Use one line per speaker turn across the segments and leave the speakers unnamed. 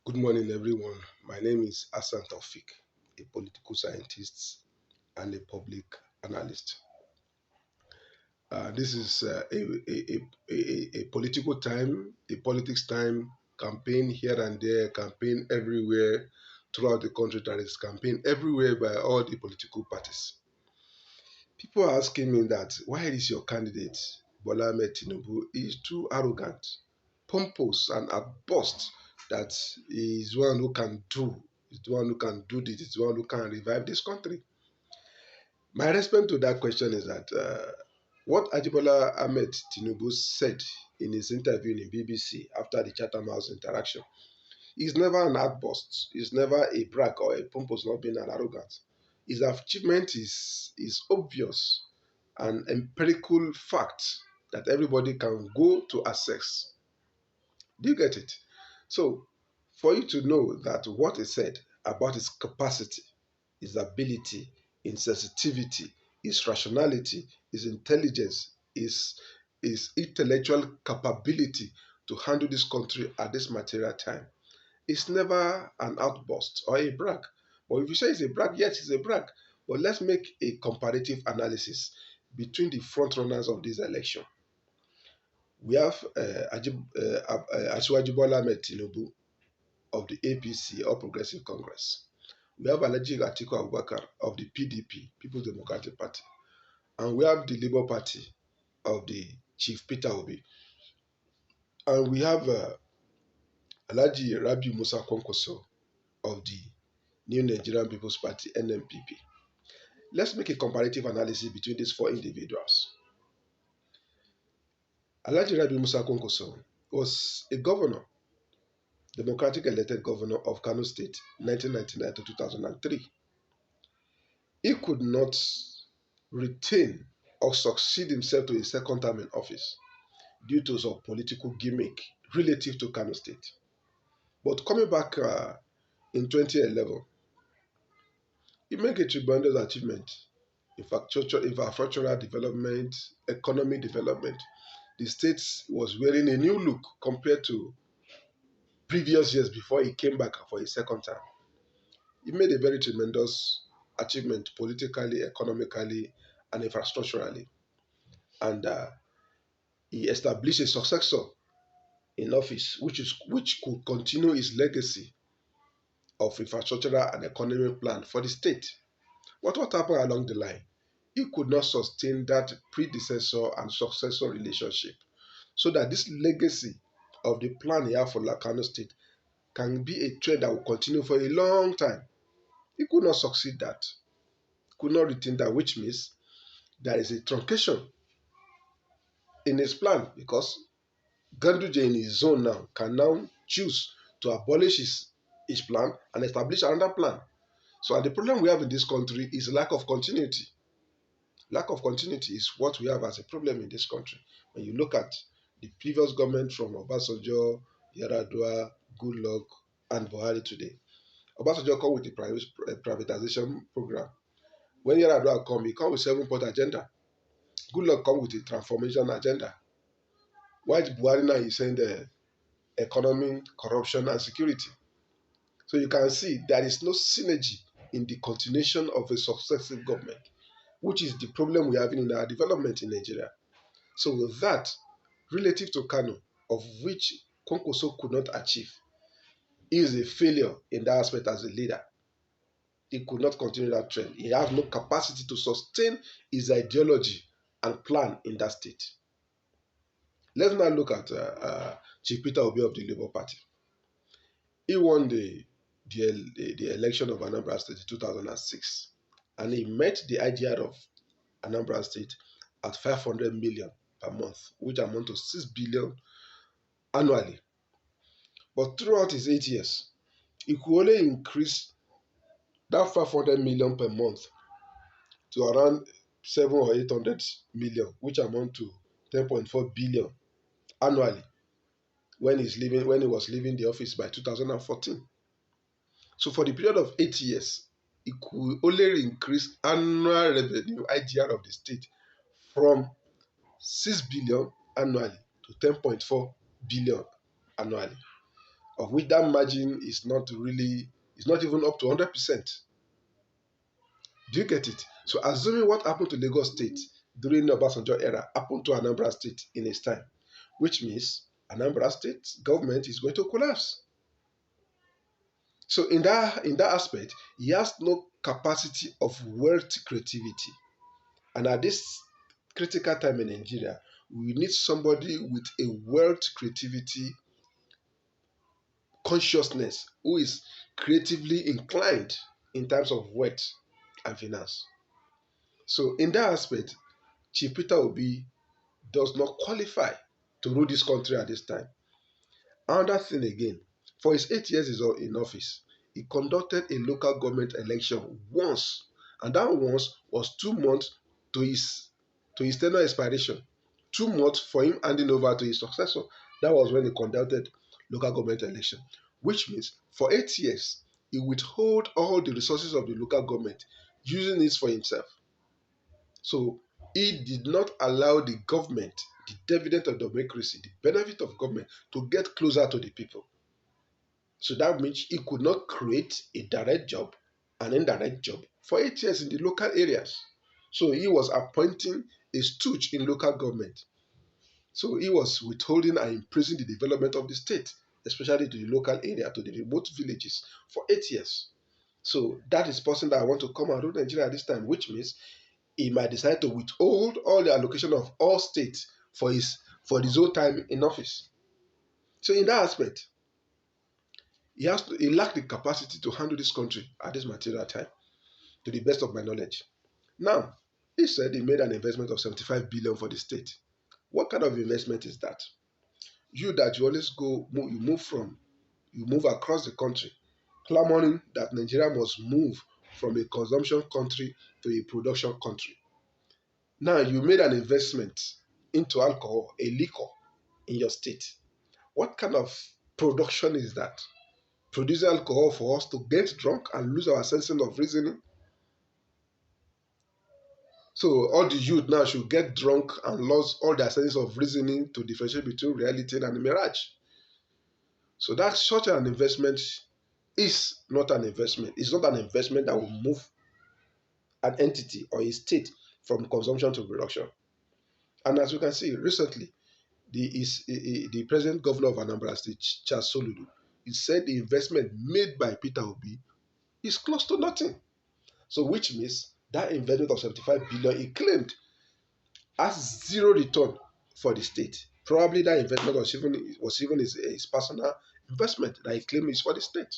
Good morning, everyone. My name is Hassan Taufik, a political scientist and a public analyst. This is a political time, a politics time, campaign here and there, campaign everywhere throughout the country. There is campaign everywhere by all the political parties. People are asking me that why is your candidate, Bola Ahmed TINUBU, is too arrogant, pompous, and outburst that he is one who can do, is the one who can do this, is the one who can revive this country. My response to that question is that what Ajibola Ahmed TINUBU said in his interview in BBC after the Chatham House interaction is never an outburst, is never a brag or a pompous, not being an arrogant. His achievement is obvious and empirical fact that everybody can go to assess. Do you get it? So, for you to know that what he said about his capacity, his ability, his sensitivity, his rationality, his intelligence, his intellectual capability to handle this country at this material time, it's never an outburst or a brag. But if you say it's a brag, yes, it's a brag. But let's make a comparative analysis between the front runners of this election. We have Asiwaju Bola Ahmed Tinubu of the APC, All Progressive Congress. We have Alhaji Atiku Abubakar of the PDP, People's Democratic Party. And we have the Labour Party of the Chief Peter Obi. And we have Alhaji Rabiu Musa Kwankwaso of the New Nigerian People's Party, NNPP. Let's make a comparative analysis between these four individuals. Alhaji Rabiu Musa Kwankwaso was a governor, democratic elected governor of Kano State, 1999 to 2003. He could not retain or succeed himself to a second term in office due to some political gimmick relative to Kano State. But coming back in 2011, he made a tremendous achievement. Infrastructural development, economic development. The state was wearing a new look compared to previous years before he came back for a second time. He made a very tremendous achievement politically, economically, and infrastructurally. And he established a successor in office, which could continue his legacy of infrastructural and economic plan for the state. But what happened along the line? He could not sustain that predecessor and successor relationship, so that this legacy of the plan he had for Kano State can be a trend that will continue for a long time. He could not succeed that, could not retain that, which means there is a truncation in his plan because Ganduje in his zone now can now choose to abolish his plan and establish another plan. So and the problem we have in this country is lack of continuity. Lack of continuity is what we have as a problem in this country. When you look at the previous government from Obasanjo, Yar'Adua, Goodluck, and Buhari today. Obasanjo come with the privatization program. When Yar'Adua come, he come with 7-point agenda. Goodluck come with a transformation agenda. While Buhari now is saying the economy, corruption, and security. So you can see there is no synergy in the continuation of a successive government, which is the problem we're having in our development in Nigeria. So with that, relative to Kano, of which Kwankwaso could not achieve, he is a failure in that aspect as a leader. He could not continue that trend. He has no capacity to sustain his ideology and plan in that state. Let's now look at Chief Peter Obi of the Labour Party. He won the election of Anambra State in 2006, and he met the IGR of Anambra State at 500 million per month, which amounts to 6 billion annually. But throughout his 8 years, he could only increase that 500 million per month to around 700 or 800 million, which amount to 10.4 billion annually when he was leaving the office by 2014. So for the period of 8 years, it could only increase annual revenue IGR of the state from 6 billion annually to 10.4 billion annually. of which that margin is not even up to 100%. Do you get it? So assuming what happened to Lagos State during the Obasanjo era happened to Anambra State in its time, which means Anambra State government is going to collapse. So in that aspect, he has no capacity of wealth creativity. And at this critical time in Nigeria, we need somebody with a wealth creativity consciousness who is creatively inclined in terms of wealth and finance. So in that aspect, Chief Peter Obi does not qualify to rule this country at this time. Another thing again, for his 8 years in office, he conducted a local government election once, and that once was 2 months to his tenure expiration. 2 months for him handing over to his successor. That was when he conducted local government election, which means for 8 years he withhold all the resources of the local government, using it for himself. So he did not allow the government, the dividend of democracy, the benefit of government, to get closer to the people. So that means he could not create a direct job, an indirect job for 8 years in the local areas. So he was appointing a stooge in local government. So he was withholding and imprisoning the development of the state, especially to the local area, to the remote villages, for 8 years. So that is person that I want to come and rule Nigeria at this time, which means he might decide to withhold all the allocation of all states for his whole time in office. So in that aspect, he lacked the capacity to handle this country at this material time, to the best of my knowledge. Now, he said he made an investment of 75 billion for the state. What kind of investment is that? You always you move across the country, clamoring that Nigeria must move from a consumption country to a production country. Now you made an investment into alcohol, a liquor in your state. What kind of production is that? Produce alcohol for us to get drunk and lose our sense of reasoning. So all the youth now should get drunk and lose all their sense of reasoning to differentiate between reality and a mirage. So that such an investment is not an investment. It's not an investment that will move an entity or a state from consumption to production. And as you can see, recently, the present governor of Anambra State, Charles Soludo, he said the investment made by Peter Obi is close to nothing. So which means that investment of 75 billion he claimed has zero return for the state. Probably that investment was even his personal investment that he claimed is for the state.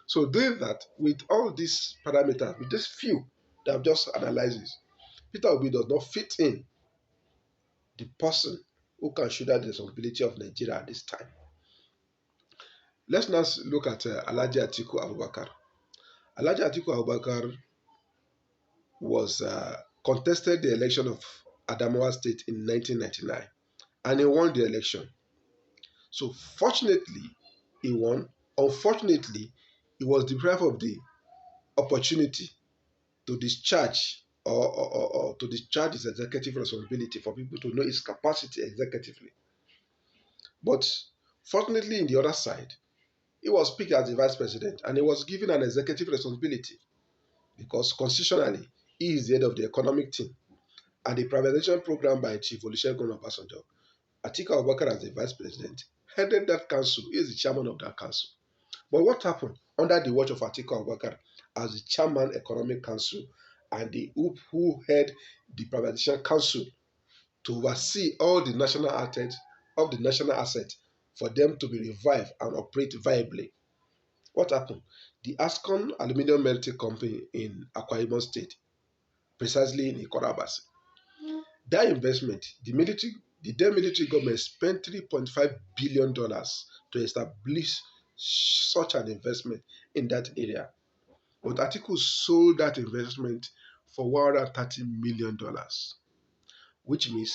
So doing that with all these parameters, with this few that I've just analyzed, Peter Obi does not fit in the person who can shoulder the responsibility of Nigeria at this time. Let's now look at Alhaji Atiku Abubakar. Alhaji Atiku Abubakar was contested the election of Adamawa State in 1999, and he won the election. So fortunately, he won. Unfortunately, he was deprived of the opportunity to discharge or to discharge his executive responsibility for people to know his capacity executively. But fortunately, in the other side, he was picked as the vice president and he was given an executive responsibility because constitutionally, he is the head of the economic team. And the privatization program by Chief Olusegun Obasanjo, Atiku Abubakar as the vice president, headed that council. He is the chairman of that council. But what happened under the watch of Atiku Abubakar as the chairman economic council and the who head the privatization council to oversee all the national assets for them to be revived and operate viably? What happened? The Ascon Aluminium Melting Company in Akwa Ibom State, precisely in Ikorabasi, that investment, the then military government spent $3.5 billion to establish such an investment in that area. But Atiku sold that investment for $130 million, which means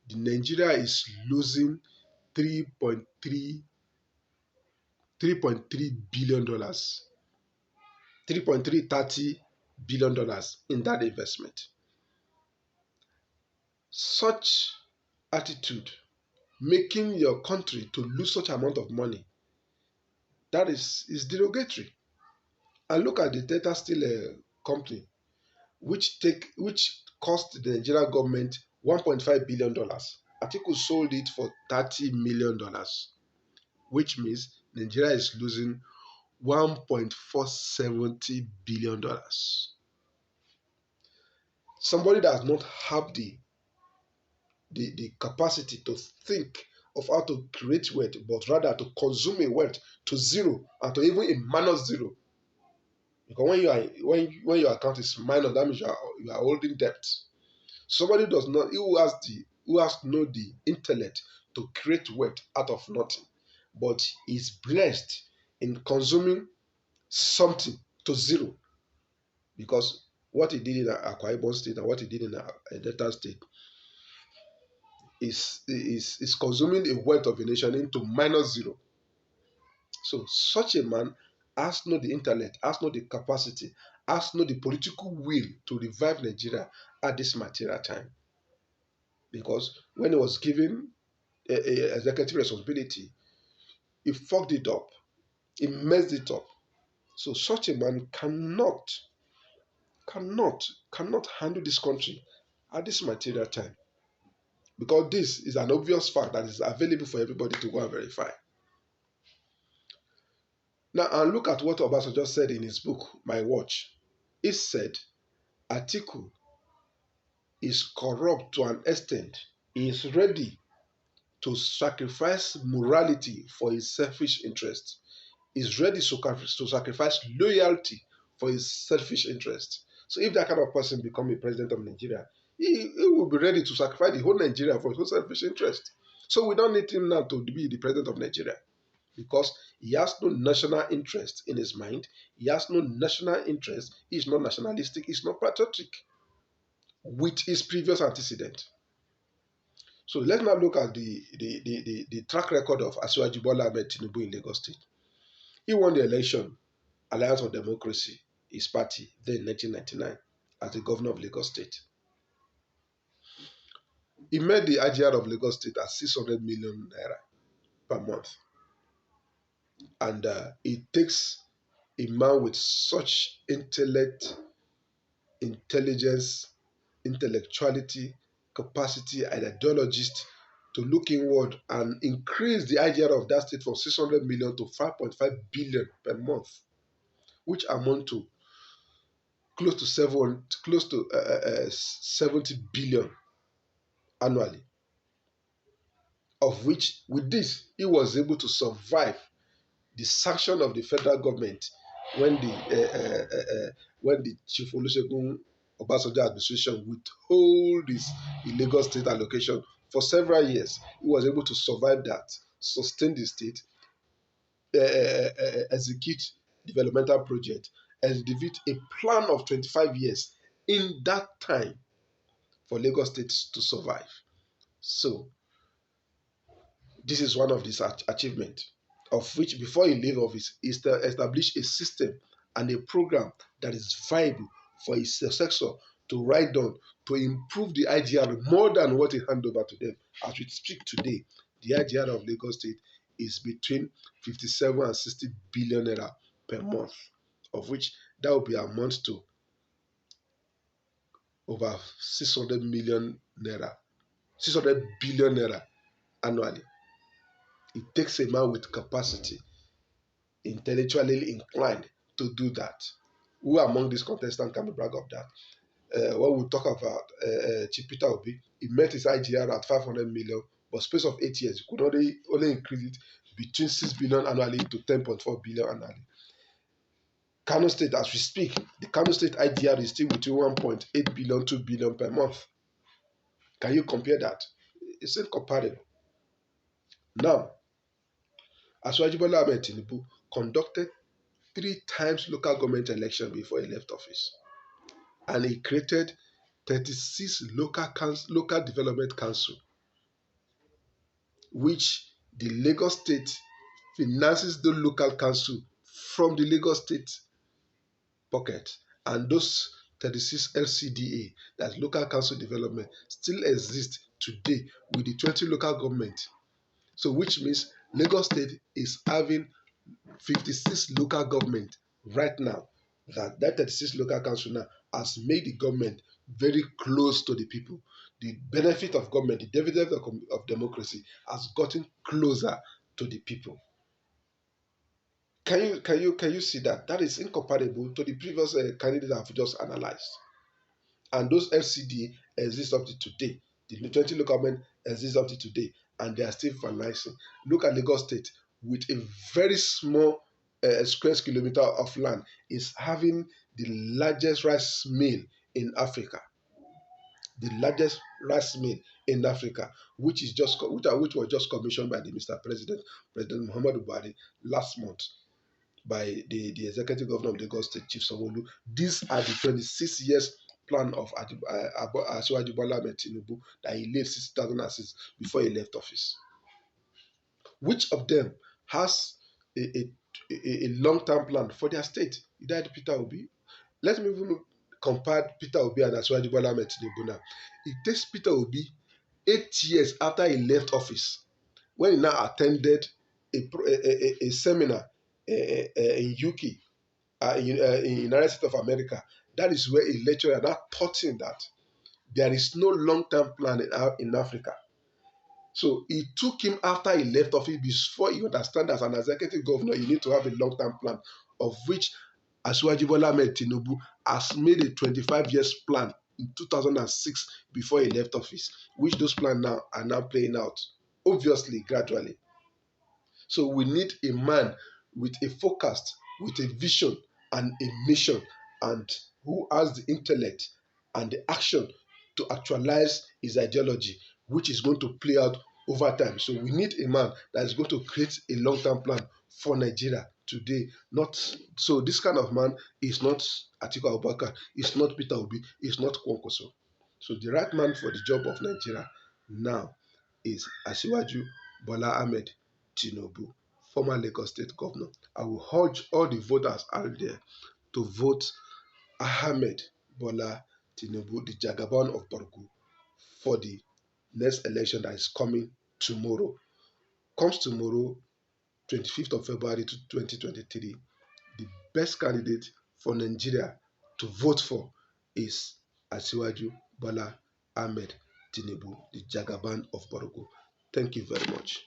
the Nigeria is losing 3.3 billion dollars, 3.330 billion dollars in that investment. Such attitude, making your country to lose such amount of money, That is derogatory. And look at the Delta Steel company, which cost the Nigerian government $1.5 billion. Atiku sold it for $30 million, which means Nigeria is losing $1.470 billion. Somebody that does not have the capacity to think of how to create wealth, but rather to consume a wealth to zero and to even a minus zero. Because when your account is minus, that means you are holding debt. Somebody does not who has no the intellect to create wealth out of nothing, but is blessed in consuming something to zero. Because what he did in Akwa Ibom State and what he did in Delta State is consuming a wealth of a nation into minus zero. So such a man has not the intellect, has not the capacity, has not the political will to revive Nigeria at this material time. Because when he was given a executive responsibility, he fucked it up, he messed it up. So such a man cannot handle this country at this material time. Because this is an obvious fact that is available for everybody to go and verify. Now, and look at what Obasanjo said in his book, My Watch. He said, Atiku is corrupt to an extent. He is ready to sacrifice morality for his selfish interest. He is ready to sacrifice loyalty for his selfish interest. So if that kind of person become a president of Nigeria, he will be ready to sacrifice the whole Nigeria for his own selfish interest. So we don't need him now to be the president of Nigeria, because he has no national interest in his mind. He has no national interest. He is not nationalistic. He is not patriotic with his previous antecedent. So let's now look at the track record of Asiwaju Bola Ahmed Tinubu in Lagos State. He won the election, Alliance for Democracy, his party, then in 1999, as the governor of Lagos State. He made the IGR of Lagos State at 600 million naira per month. And it takes a man with such intellect, intelligence, intellectuality, capacity, and ideologist to look inward and increase the IGR of that state from 600 million to 5.5 billion per month, which amount to close to 70 billion annually. Of which, with this, he was able to survive the sanction of the federal government when the Chief Olusegun Obasanjo administration withhold his Lagos State allocation for several years. He was able to survive that, sustain the state, execute developmental project, execute a plan of 25 years in that time for Lagos State to survive. So this is one of his achievements, of which before he leave office, he established a system and a program that is viable for his successor to write down to improve the IGR more than what he handed over to them. As we speak today, the IGR of Lagos State is between 57 and 60 billion naira per month, of which that will be amount to over 600 million naira, 600 billion naira annually. It takes a man with capacity, intellectually inclined to do that. Who among these contestants can be brag of that? When we talk about Chief Peter Obi, he met his IGR at 500 million, but space of 8 years, he could only increase it between 6 billion annually to 10.4 billion annually. Kano State, as we speak, the Kano State IGR is still between 1.8 billion, 2 billion per month. Can you compare that? It's incomparable. Now, Asiwaju Bola Ahmed Tinubu conducted 3 times local government election before he left office. And he created 36 local development council, which the Lagos State finances the local council from the Lagos State pocket. And those 36 LCDA, that's local council development, still exist today with the 20 local government. So which means Lagos State is having 56 local government right now, that 36 local council now has made the government very close to the people. The benefit of government, the dividend of democracy has gotten closer to the people. Can you see that? That is incomparable to the previous candidates I've just analyzed. And those FCD exist up to today. The 20 local government exist up to today, and they are still financing. Look at Lagos State, with a very small square kilometer of land, is having the largest rice mill in Africa. The largest rice mill in Africa, which was just commissioned by the Mr. President, President Muhammadu Buhari, last month, by the executive governor of Lagos State, Chief Sanwo-Olu. These are the 26 years plan of Asiwaju Bola Ahmed Tinubu that he laid since 2006 before he left office. Which of them has a long-term plan for their state? Either Peter Obi. Let me even compare Peter Obi and Asiwaju Bola Ahmed Tinubu now. It takes Peter Obi 8 years after he left office, when he now attended a seminar in UK, in United States of America. That is where a lecturer now taught him that there is no long-term plan in Africa. So it took him after he left office before he understand as an executive governor, you need to have a long-term plan, of which Asiwaju Bola Ahmed Tinubu has made a 25 years plan in 2006 before he left office, which those plans now are now playing out, obviously, gradually. So we need a man with a focus, with a vision and a mission, and who has the intellect and the action to actualize his ideology, which is going to play out over time. So we need a man that is going to create a long-term plan for Nigeria today. Not so this kind of man is not Atiku Abubakar, is not Peter Obi, is not Kwankwaso. So the right man for the job of Nigeria now is Asiwaju Bola Ahmed Tinubu, former Lagos State Governor. I will urge all the voters out there to vote Ahmed Bola Tinubu, the Jagaban of Borgu, for the next election that is coming tomorrow. Comes tomorrow, 25th of February 2023. The best candidate for Nigeria to vote for is Asiwaju Bola Ahmed Tinubu, the Jagaban of Borgu. Thank you very much.